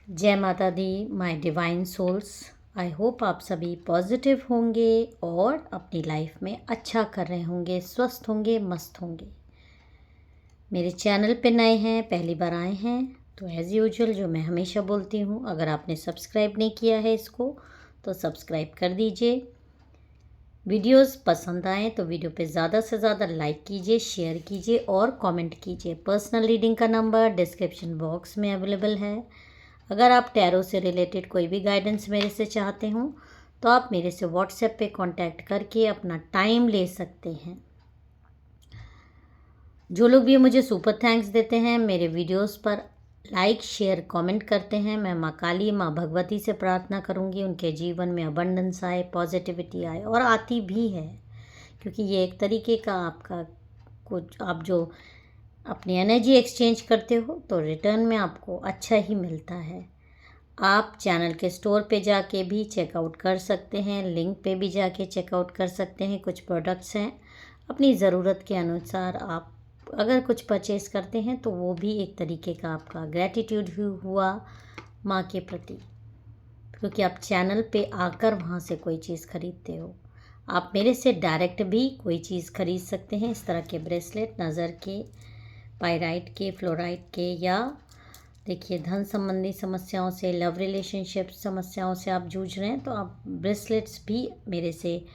जय माता दी my divine souls. I hope आप सभी पॉजिटिव होंगे और अपनी लाइफ में अच्छा कर रहे होंगे, स्वस्थ होंगे, मस्त होंगे। मेरे चैनल पे नए हैं, पहली बार आए हैं तो एज़ यूजुअल जो मैं हमेशा बोलती हूँ, अगर आपने सब्सक्राइब नहीं किया है इसको तो सब्सक्राइब कर दीजिए। वीडियोस पसंद आए तो वीडियो पे ज़्यादा से ज़्यादा लाइक कीजिए, शेयर कीजिए और कमेंट कीजिए। पर्सनल रीडिंग का नंबर डिस्क्रिप्शन बॉक्स में अवेलेबल है। अगर आप टैरो से रिलेटेड कोई भी गाइडेंस मेरे से चाहते हो तो आप मेरे से व्हाट्सएप पे कांटेक्ट करके अपना टाइम ले सकते हैं। जो लोग भी मुझे सुपर थैंक्स देते हैं, मेरे वीडियोस पर लाइक शेयर कमेंट करते हैं, मैं माँ काली माँ भगवती से प्रार्थना करूँगी उनके जीवन में अबंडेंस आए, पॉजिटिविटी आए, और आती भी है। क्योंकि ये एक तरीके का आपका कुछ, आप जो अपनी एनर्जी एक्सचेंज करते हो तो रिटर्न में आपको अच्छा ही मिलता है। आप चैनल के स्टोर पे जाके भी चेकआउट कर सकते हैं, लिंक पे भी जाके चेकआउट कर सकते हैं। कुछ प्रोडक्ट्स हैं, अपनी ज़रूरत के अनुसार आप अगर कुछ परचेज़ करते हैं तो वो भी एक तरीके का आपका ग्रैटिट्यूड हुआ माँ के प्रति, क्योंकि आप चैनल पे आकर वहाँ से कोई चीज़ ख़रीदते हो। आप मेरे से डायरेक्ट भी कोई चीज़ ख़रीद सकते हैं, इस तरह के ब्रेसलेट, नज़र के, पायराइट के, फ्लोराइट के, या देखिए धन संबंधी समस्याओं से, लव रिलेशनशिप समस्याओं से आप जूझ रहे हैं तो आप ब्रेसलेट्स भी मेरे से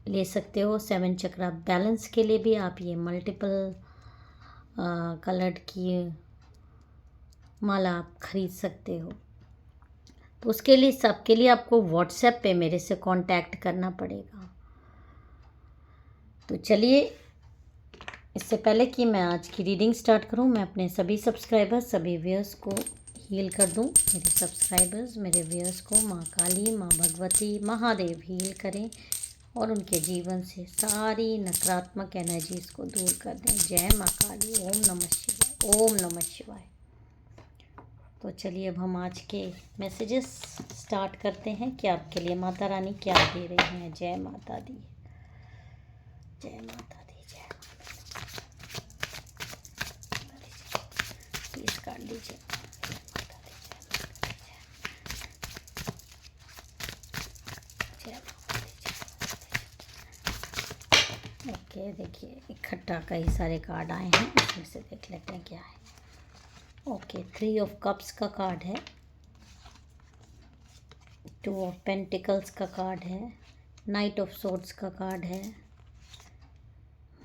ले सकते हो। 7 चक्रा बैलेंस के लिए भी आप ये मल्टीपल कलर्ड की माला आप खरीद सकते हो। तो उसके लिए, सबके लिए आपको व्हाट्सएप पे मेरे से कांटेक्ट करना पड़ेगा। तो चलिए, इससे पहले कि मैं आज की रीडिंग स्टार्ट करूं, मैं अपने सभी सब्सक्राइबर्स, सभी व्यूअर्स को हील कर दूं। मेरे सब्सक्राइबर्स, मेरे व्यूअर्स को माँ काली, माँ भगवती, महादेव हील करें और उनके जीवन से सारी नकारात्मक एनर्जीज को दूर कर दें। जय माँ काली। ओम नमः शिवाय, ओम नमः शिवाय। तो चलिए अब हम आज के मैसेजेस स्टार्ट करते हैं कि आपके लिए माता रानी क्या दे रही हैं। जय माता दी, जय माता दी, जय प्लीज काट लीजिए। ओके, देखिए इकट्ठा कई सारे कार्ड आए हैं, इसमें से देख लेते हैं क्या है। ओके, 3 ऑफ कप्स का कार्ड है, 2 ऑफ पेंटिकल्स का कार्ड है, नाइट ऑफ सोर्ड्स का कार्ड है,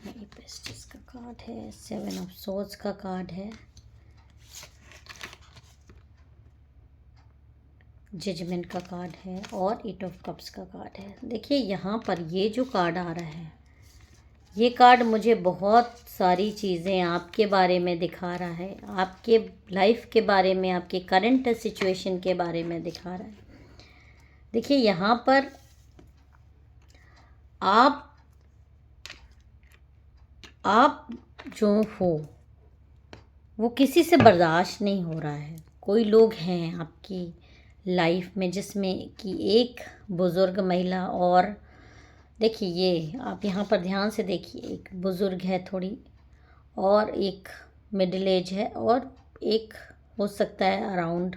पेस्टिस का कार्ड है, 7 ऑफ सोर्ड्स का कार्ड है, जजमेंट का कार्ड है और 8 ऑफ कप्स का कार्ड है। देखिए यहाँ पर ये जो कार्ड आ रहा है, ये कार्ड मुझे बहुत सारी चीज़ें आपके बारे में दिखा रहा है, आपके लाइफ के बारे में, आपके करंट सिचुएशन के बारे में दिखा रहा है। देखिए यहाँ पर आप जो हो वो किसी से बर्दाश्त नहीं हो रहा है। कोई लोग हैं आपकी लाइफ में जिसमें कि एक बुज़ुर्ग महिला, और देखिए ये आप यहाँ पर ध्यान से देखिए, एक बुज़ुर्ग है थोड़ी, और एक मिडिल एज है, और एक हो सकता है अराउंड,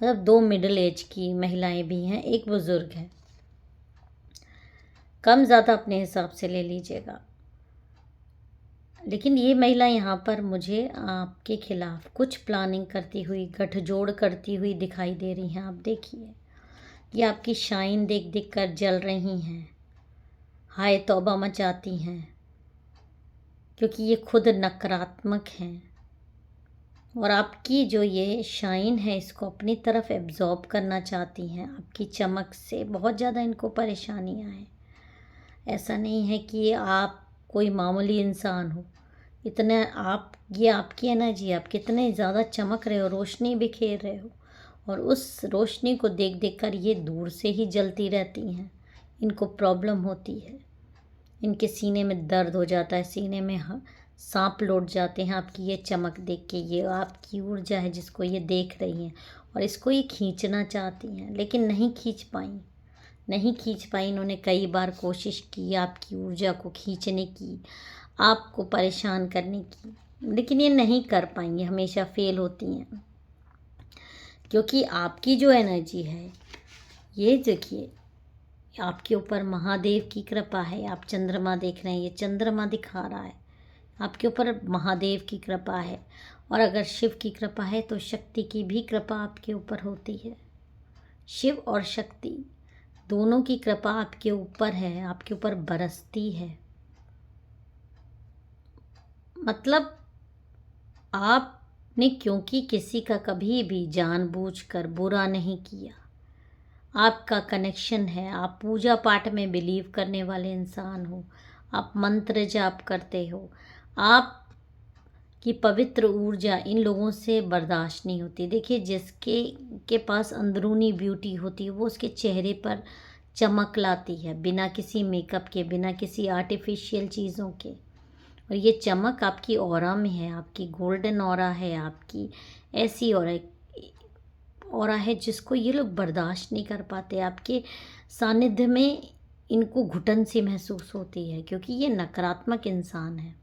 मतलब 2 मिडिल एज की महिलाएं भी हैं, एक बुज़ुर्ग है। कम ज़्यादा अपने हिसाब से ले लीजिएगा। लेकिन ये महिला यहाँ पर मुझे आपके खिलाफ कुछ प्लानिंग करती हुई, गठजोड़ करती हुई दिखाई दे रही हैं। आप देखिए, ये आपकी शाइन देख देख कर जल रही हैं, हाय तौबा मचाती हैं, क्योंकि ये खुद नकारात्मक हैं और आपकी जो ये शाइन है इसको अपनी तरफ एब्जॉर्ब करना चाहती हैं। आपकी चमक से बहुत ज़्यादा इनको परेशानियां हैं। ऐसा नहीं है कि ये आप कोई मामूली इंसान हो, इतना आप, ये आपकी एनर्जी, आप कितने ज़्यादा चमक रहे हो, रोशनी बिखेर रहे हो, और उस रोशनी को देख देख कर ये दूर से ही जलती रहती हैं। इनको प्रॉब्लम होती है, इनके सीने में दर्द हो जाता है, सीने में सांप लौट जाते हैं आपकी ये चमक देख के। ये आपकी ऊर्जा है जिसको ये देख रही हैं और इसको ये खींचना चाहती हैं, लेकिन नहीं खींच पाई। इन्होंने कई बार कोशिश की आपकी ऊर्जा को खींचने की, आपको परेशान करने की, लेकिन ये नहीं कर पाएंगी, हमेशा फेल होती हैं। क्योंकि आपकी जो एनर्जी है, ये देखिए आपके ऊपर महादेव की कृपा है। आप चंद्रमा देख रहे हैं, ये चंद्रमा दिखा रहा है आपके ऊपर महादेव की कृपा है। और अगर शिव की कृपा है तो शक्ति की भी कृपा आपके ऊपर होती है। शिव और शक्ति दोनों की कृपा आपके ऊपर है, आपके ऊपर बरसती है। मतलब आपने क्योंकि किसी का कभी भी जानबूझकर बुरा नहीं किया, आपका कनेक्शन है, आप पूजा पाठ में बिलीव करने वाले इंसान हो, आप मंत्र जाप करते हो, आप की पवित्र ऊर्जा इन लोगों से बर्दाश्त नहीं होती। देखिए जिसके पास अंदरूनी ब्यूटी होती है वो उसके चेहरे पर चमक लाती है, बिना किसी मेकअप के, बिना किसी आर्टिफिशियल चीज़ों के। और ये चमक आपकी ऑरा में है, आपकी गोल्डन ऑरा है, आपकी ऐसी ऑरा है जिसको ये लोग बर्दाश्त नहीं कर पाते। आपके सानिध्य में इनको घुटन सी महसूस होती है, क्योंकि ये नकारात्मक इंसान है।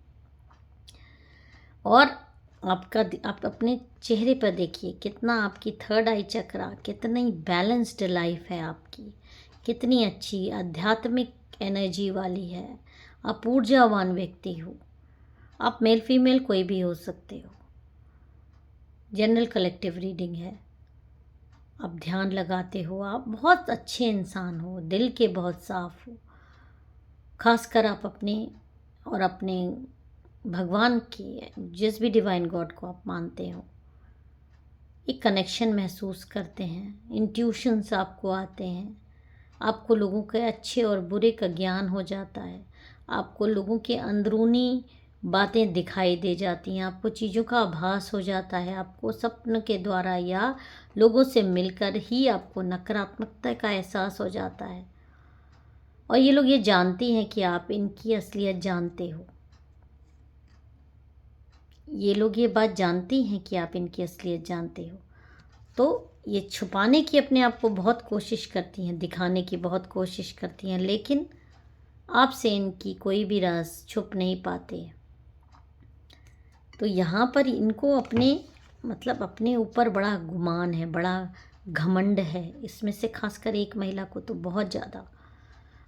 और आप अपने चेहरे पर देखिए कितना आपकी थर्ड आई चक्रा, कितनी बैलेंस्ड लाइफ है आपकी, कितनी अच्छी आध्यात्मिक एनर्जी वाली है। आप ऊर्जावान व्यक्ति हो। आप मेल फीमेल कोई भी हो सकते हो। जनरल कलेक्टिव रीडिंग है। आप ध्यान लगाते हो, आप बहुत अच्छे इंसान हो, दिल के बहुत साफ हो। खासकर आप अपने भगवान की, जिस भी डिवाइन गॉड को आप मानते हो, एक कनेक्शन महसूस करते हैं। इंट्यूशंस आपको आते हैं, आपको लोगों के अच्छे और बुरे का ज्ञान हो जाता है, आपको लोगों के अंदरूनी बातें दिखाई दे जाती हैं, आपको चीज़ों का आभास हो जाता है, आपको सपन के द्वारा या लोगों से मिलकर ही आपको नकारात्मकता का एहसास हो जाता है। और ये लोग ये जानती हैं कि आप इनकी असलियत जानते हो। ये लोग ये बात जानती हैं कि आप इनकी असलियत जानते हो, तो ये छुपाने की अपने आप को बहुत कोशिश करती हैं, दिखाने की बहुत कोशिश करती हैं, लेकिन आपसे इनकी कोई भी राज छुप नहीं पाते। तो यहाँ पर इनको अपने ऊपर बड़ा गुमान है, बड़ा घमंड है। इसमें से खासकर एक महिला को तो बहुत ज़्यादा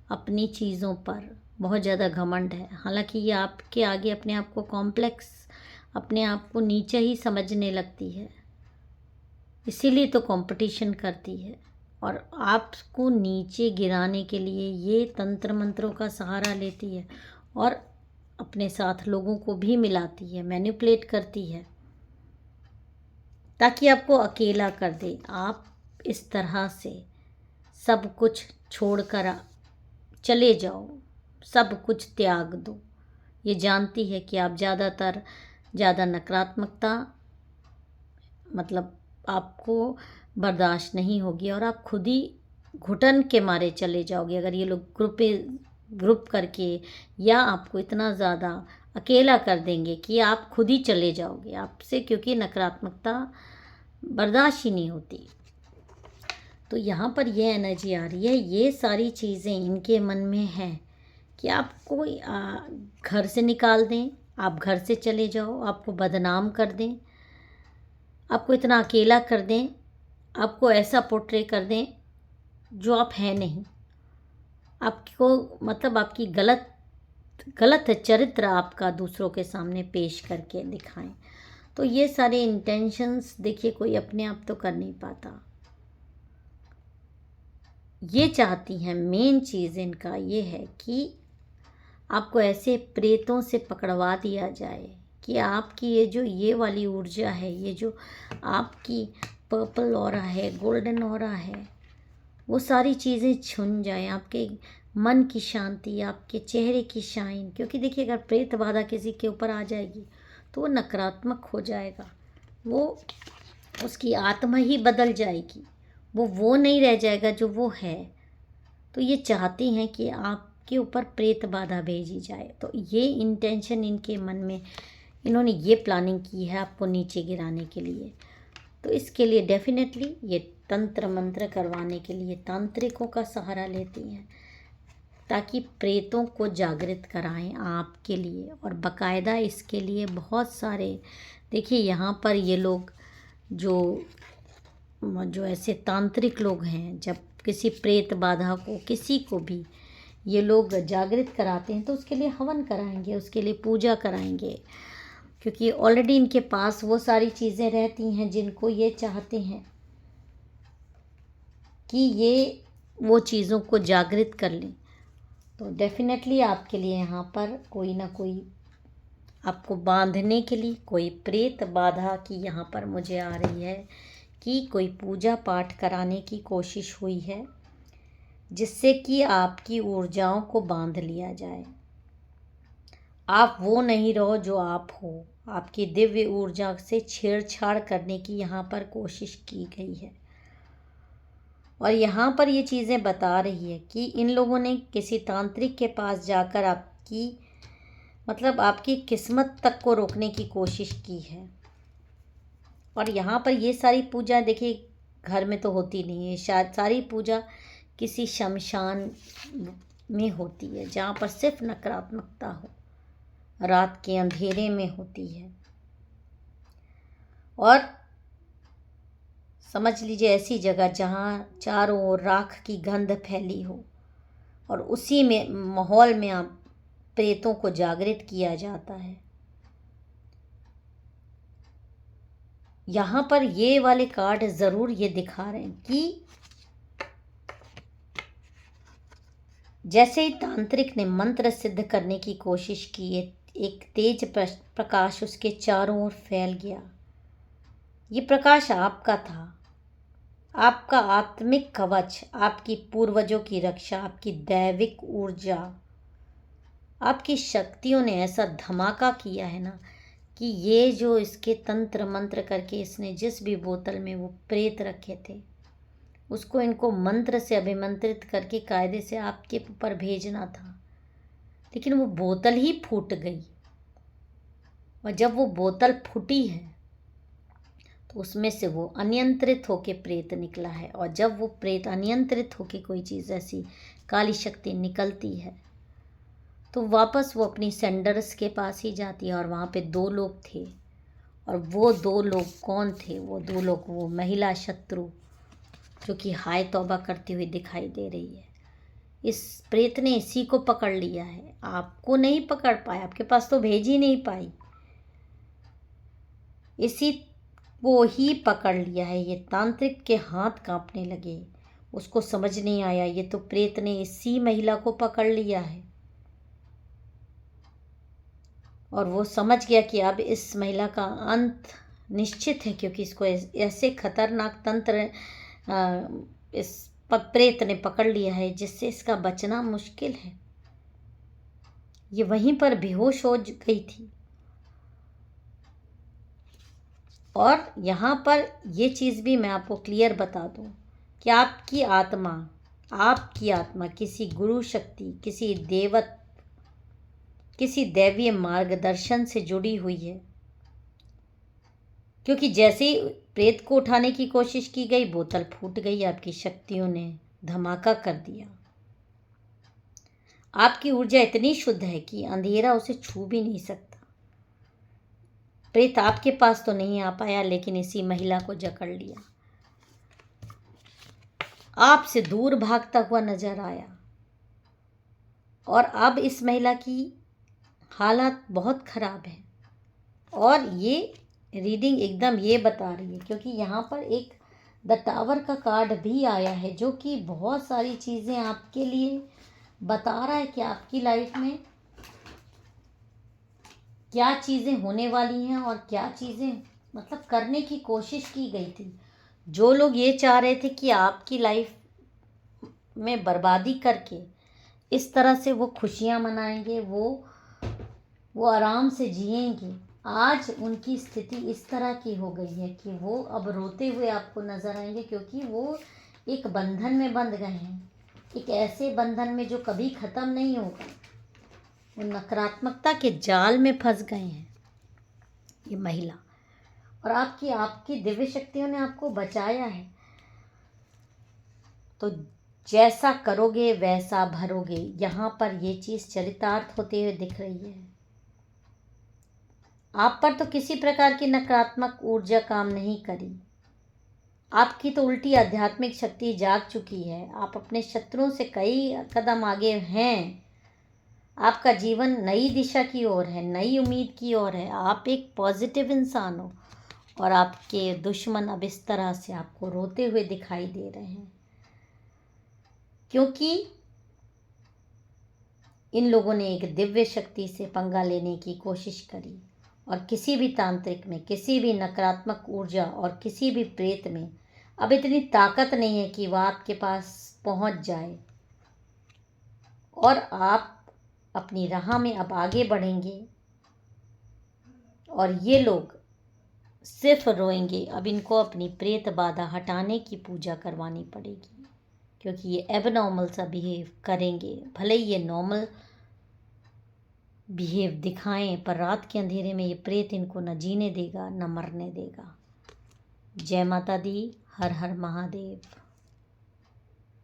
अपनी चीज़ों पर बहुत ज़्यादा घमंड है। हालांकि ये आपके आगे अपने आप को कॉम्प्लेक्स, अपने आप को नीचे ही समझने लगती है, इसीलिए तो कंपटीशन करती है। और आपको नीचे गिराने के लिए ये तंत्र मंत्रों का सहारा लेती है और अपने साथ लोगों को भी मिलाती है, मैनिपुलेट करती है, ताकि आपको अकेला कर दे। आप इस तरह से सब कुछ छोड़कर चले जाओ, सब कुछ त्याग दो। ये जानती है कि आप ज़्यादा नकारात्मकता आपको बर्दाश्त नहीं होगी और आप खुद ही घुटन के मारे चले जाओगे अगर ये लोग ग्रुप करके या आपको इतना ज़्यादा अकेला कर देंगे कि आप खुद ही चले जाओगे आपसे, क्योंकि नकारात्मकता बर्दाश्त ही नहीं होती। तो यहाँ पर ये एनर्जी आ रही है, ये सारी चीज़ें इनके मन में हैं कि आपको घर से निकाल दें, आप घर से चले जाओ, आपको बदनाम कर दें, आपको इतना अकेला कर दें, आपको ऐसा पोर्ट्रे कर दें जो आप हैं नहीं, आपको आपकी गलत चरित्र आपका दूसरों के सामने पेश करके दिखाएं। तो ये सारे इंटेंशंस देखिए कोई अपने आप तो कर नहीं पाता। ये चाहती हैं, मेन चीज़ इनका ये है कि आपको ऐसे प्रेतों से पकड़वा दिया जाए कि आपकी ये वाली ऊर्जा है, ये जो आपकी पर्पल ऑरा है, गोल्डन ऑरा है, वो सारी चीज़ें छुन जाएं, आपके मन की शांति, आपके चेहरे की शाइन। क्योंकि देखिए अगर प्रेत बाधा किसी के ऊपर आ जाएगी तो वो नकारात्मक हो जाएगा, वो उसकी आत्मा ही बदल जाएगी, वो नहीं रह जाएगा जो वो है। तो ये चाहती हैं कि आपके ऊपर प्रेत बाधा भेजी जाए। तो ये इंटेंशन इनके मन में, इन्होंने ये प्लानिंग की है आपको नीचे गिराने के लिए। तो इसके लिए डेफिनेटली ये तंत्र मंत्र करवाने के लिए तांत्रिकों का सहारा लेती हैं, ताकि प्रेतों को जागृत कराएं आपके लिए। और बाकायदा इसके लिए बहुत सारे, देखिए यहाँ पर ये लोग जो जो ऐसे तांत्रिक लोग हैं, जब किसी प्रेत बाधा को, किसी को भी ये लोग जागृत कराते हैं तो उसके लिए हवन कराएंगे, उसके लिए पूजा कराएंगे, क्योंकि ऑलरेडी इनके पास वो सारी चीज़ें रहती हैं जिनको ये चाहते हैं कि ये वो चीज़ों को जागृत कर लें। तो डेफिनेटली आपके लिए यहाँ पर कोई ना कोई आपको बांधने के लिए कोई प्रेत बाधा की यहाँ पर मुझे आ रही है कि कोई पूजा पाठ कराने की कोशिश हुई है, जिससे कि आपकी ऊर्जाओं को बांध लिया जाए। आप वो नहीं रहो जो आप हो। आपकी दिव्य ऊर्जा से छेड़छाड़ करने की यहाँ पर कोशिश की गई है। और यहाँ पर ये चीज़ें बता रही है कि इन लोगों ने किसी तांत्रिक के पास जाकर आपकी आपकी किस्मत तक को रोकने की कोशिश की है। और यहाँ पर ये सारी पूजा देखिए घर में तो होती नहीं है, शायद सारी पूजा किसी शमशान में होती है, जहाँ पर सिर्फ नकारात्मकता हो, रात के अंधेरे में होती है। और समझ लीजिए ऐसी जगह जहाँ चारों ओर राख की गंध फैली हो, और उसी में माहौल में आप प्रेतों को जागृत किया जाता है। यहाँ पर ये वाले कार्ड ज़रूर ये दिखा रहे हैं कि जैसे ही तांत्रिक ने मंत्र सिद्ध करने की कोशिश की, एक तेज प्रकाश उसके चारों ओर फैल गया। ये प्रकाश आपका था, आपका आत्मिक कवच, आपकी पूर्वजों की रक्षा, आपकी दैविक ऊर्जा, आपकी शक्तियों ने ऐसा धमाका किया है ना कि ये जो इसके तंत्र मंत्र करके इसने जिस भी बोतल में वो प्रेत रखे थे, उसको इनको मंत्र से अभिमंत्रित करके कायदे से आपके ऊपर भेजना था, लेकिन वो बोतल ही फूट गई। और जब वो बोतल फूटी है तो उसमें से वो अनियंत्रित होके प्रेत निकला है। और जब वो प्रेत अनियंत्रित होके कोई चीज़ ऐसी काली शक्ति निकलती है तो वापस वो अपनी सेंडर्स के पास ही जाती है। और वहाँ पे 2 लोग थे, और वो 2 लोग कौन थे? वो 2 लोग वो महिला शत्रु जो कि हाय तौबा करती हुई दिखाई दे रही है। इस प्रेत ने इसी को पकड़ लिया है, आपको नहीं पकड़ पाया, आपके पास तो भेज ही नहीं पाई, इसी को ही पकड़ लिया है। ये तांत्रिक के हाथ कांपने लगे, उसको समझ नहीं आया ये तो प्रेत ने इसी महिला को पकड़ लिया है। और वो समझ गया कि अब इस महिला का अंत निश्चित है, क्योंकि इसको ऐसे खतरनाक तंत्र इस प्रेत ने पकड़ लिया है जिससे इसका बचना मुश्किल है। ये वहीं पर बेहोश हो गई थी। और यहाँ पर ये चीज़ भी मैं आपको क्लियर बता दूँ कि आपकी आत्मा किसी गुरु शक्ति, किसी दैवीय मार्गदर्शन से जुड़ी हुई है। क्योंकि जैसे ही प्रेत को उठाने की कोशिश की गई, बोतल फूट गई, आपकी शक्तियों ने धमाका कर दिया। आपकी ऊर्जा इतनी शुद्ध है कि अंधेरा उसे छू भी नहीं सकता। प्रेत आपके पास तो नहीं आ पाया, लेकिन इसी महिला को जकड़ लिया, आपसे दूर भागता हुआ नजर आया। और अब इस महिला की हालत बहुत खराब है। और ये रीडिंग एकदम ये बता रही है, क्योंकि यहाँ पर एक द टावर का कार्ड भी आया है, जो कि बहुत सारी चीज़ें आपके लिए बता रहा है कि आपकी लाइफ में क्या चीज़ें होने वाली हैं और क्या चीज़ें करने की कोशिश की गई थी। जो लोग ये चाह रहे थे कि आपकी लाइफ में बर्बादी करके इस तरह से वो खुशियाँ मनाएंगे, वो आराम से जिएंगे, आज उनकी स्थिति इस तरह की हो गई है कि वो अब रोते हुए आपको नज़र आएंगे, क्योंकि वो एक बंधन में बंध गए हैं, एक ऐसे बंधन में जो कभी ख़त्म नहीं होगा। वो नकारात्मकता के जाल में फंस गए हैं ये महिला, और आपकी दिव्य शक्तियों ने आपको बचाया है। तो जैसा करोगे वैसा भरोगे, यहाँ पर ये चीज़ चरितार्थ होते हुए दिख रही है। आप पर तो किसी प्रकार की नकारात्मक ऊर्जा काम नहीं करी, आपकी तो उल्टी आध्यात्मिक शक्ति जाग चुकी है। आप अपने शत्रुओं से कई कदम आगे हैं। आपका जीवन नई दिशा की ओर है, नई उम्मीद की ओर है। आप एक पॉजिटिव इंसान हो और आपके दुश्मन अब इस तरह से आपको रोते हुए दिखाई दे रहे हैं, क्योंकि इन लोगों ने एक दिव्य शक्ति से पंगा लेने की कोशिश करी और किसी भी तांत्रिक में, किसी भी नकारात्मक ऊर्जा और किसी भी प्रेत में अब इतनी ताकत नहीं है कि वह आपके पास पहुंच जाए और आप अपनी राह में अब आगे बढ़ेंगे और ये लोग सिर्फ रोएंगे। अब इनको अपनी प्रेत बाधा हटाने की पूजा करवानी पड़ेगी, क्योंकि ये एबनॉर्मल सा बिहेव करेंगे। भले ही ये नॉर्मल बिहेव दिखाएं, पर रात के अंधेरे में ये प्रेत इनको न जीने देगा न मरने देगा। जय माता दी। हर हर महादेव।